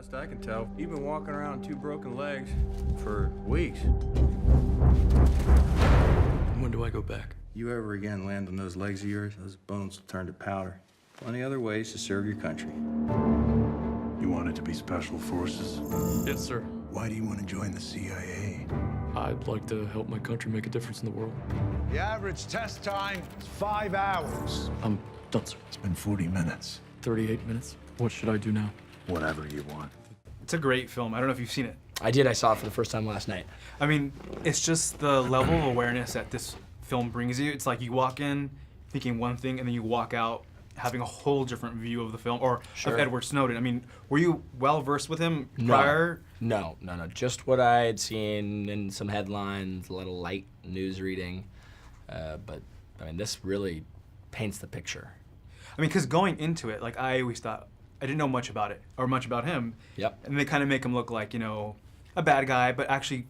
Best I can tell, you've been walking around on 2 broken legs for weeks. When do I go back? You ever again land on those legs of yours, those bones will turn to powder. Plenty other ways to serve your country. You wanted to be special forces? Yes, sir. Why do you want to join the CIA? I'd like to help my country make a difference in the world. The average test time is 5 hours. I'm done, sir. It's been 40 minutes. 38 minutes. What should I do now? Whatever you want. It's a great film. I don't know if you've seen it. I did. I saw it for the first time last night. I mean, it's just the level of awareness that this film brings you. It's like you walk in thinking one thing, and then you walk out having a whole different view of the film, or of Edward Snowden. I mean, were you well-versed with him prior? No. Just what I had seen in some headlines, a little light news reading. But, I mean, this really paints the picture. I mean, because going into it, like, I always thought, I didn't know much about it, or much about him. Yep. And they kind of make him look like, you know, a bad guy, but actually,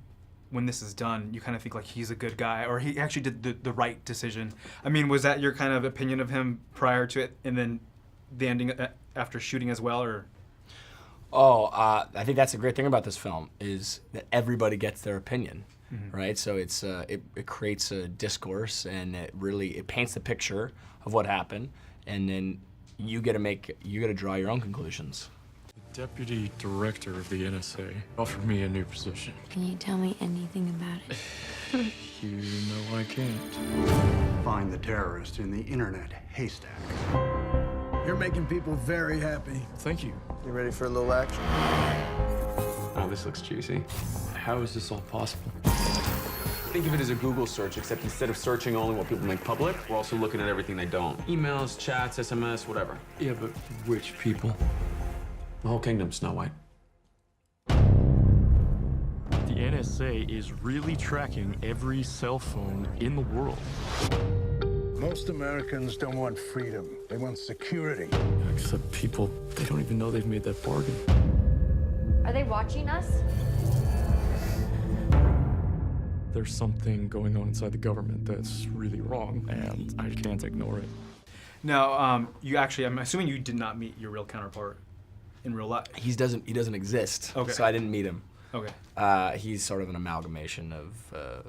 when this is done, you kind of think like he's a good guy, or he actually did the right decision. I mean, was that your kind of opinion of him prior to it, and then the ending after shooting as well, or? Oh, I think that's a great thing about this film, is that everybody gets their opinion, right? So it's it creates a discourse, and it paints the picture of what happened, and then you get to draw your own conclusions. The deputy director of the NSA offered me a new position. Can you tell me anything about it? You know I can't. Find the terrorist in the internet haystack. You're making people very happy. Thank you. You ready for a little action? Oh, this looks juicy. How is this all possible? Think of it as a Google search, except instead of searching only what people make public, we're also looking at everything they don't. Emails, chats, SMS, whatever. Yeah, but which people? The whole kingdom, Snow White. The NSA is really tracking every cell phone in the world. Most Americans don't want freedom. They want security. Except people, they don't even know they've made that bargain. Are they watching us? There's something going on inside the government that's really wrong, and I can't ignore it. Now, you actually, I'm assuming you did not meet your real counterpart in real life. He doesn't exist, Okay. so I didn't meet him. Okay. He's sort of an amalgamation of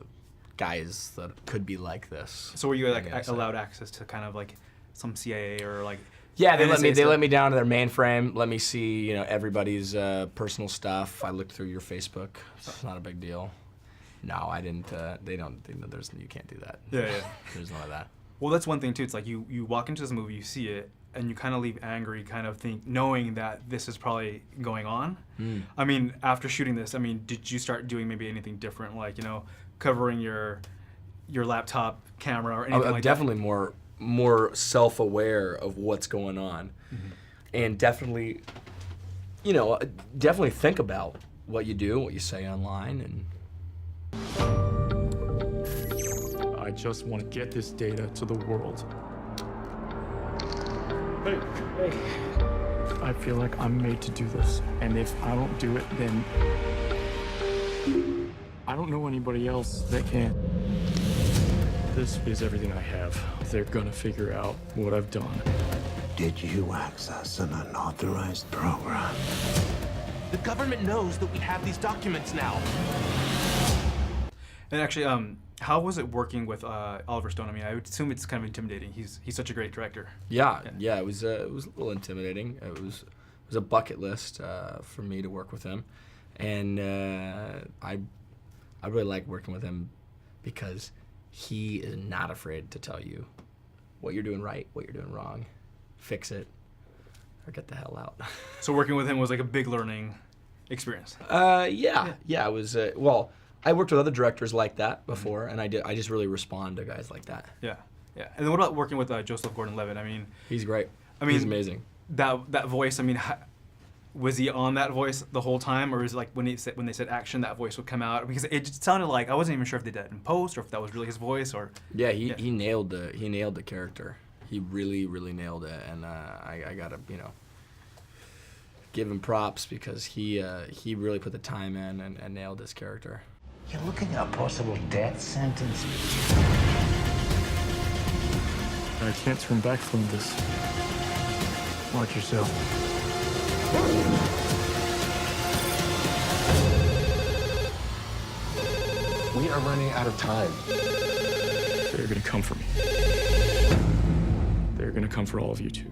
guys that could be like this. So were you like allowed access to kind of like some CIA or like? Yeah, they let NSA me down to their mainframe. Let me see, everybody's personal stuff. I looked through your Facebook. It's not a big deal. No, I didn't. They know you can't do that. Yeah. There's none of that. Well, that's one thing too. It's like you walk into this movie, you see it, and you kind of leave angry, kind of knowing that this is probably going on. I mean, after shooting this, I mean, did you start doing maybe anything different, like covering your laptop camera or anything I'm like definitely more self-aware of what's going on, and definitely, definitely think about what you do, what you say online, and. I just want to get this data to the world. Hey. I feel like I'm made to do this, and if I don't do it, then I don't know anybody else that can. This is everything I have. They're gonna figure out what I've done. Did you access an unauthorized program? The government knows that we have these documents now. And actually, how was it working with Oliver Stone? I mean, I would assume it's kind of intimidating. He's such a great director. Yeah. It was a little intimidating. It was a bucket list for me to work with him, and I really like working with him because he is not afraid to tell you what you're doing right, what you're doing wrong, fix it, or get the hell out. So working with him was like a big learning experience. Yeah. It was well. I worked with other directors like that before, and I just really respond to guys like that. Yeah. And then what about working with Joseph Gordon-Levitt? I mean, he's great. I mean, he's amazing. That voice. I mean, was he on that voice the whole time, or is it like when they said action, that voice would come out? Because it just sounded like I wasn't even sure if they did that in post or if that was really his voice or. Yeah, he nailed the character. He really nailed it, and I gotta give him props because he really put the time in and nailed this character. You're looking at a possible death sentence. I can't turn back from this. Watch yourself. We are running out of time. They're gonna come for me. They're gonna come for all of you too.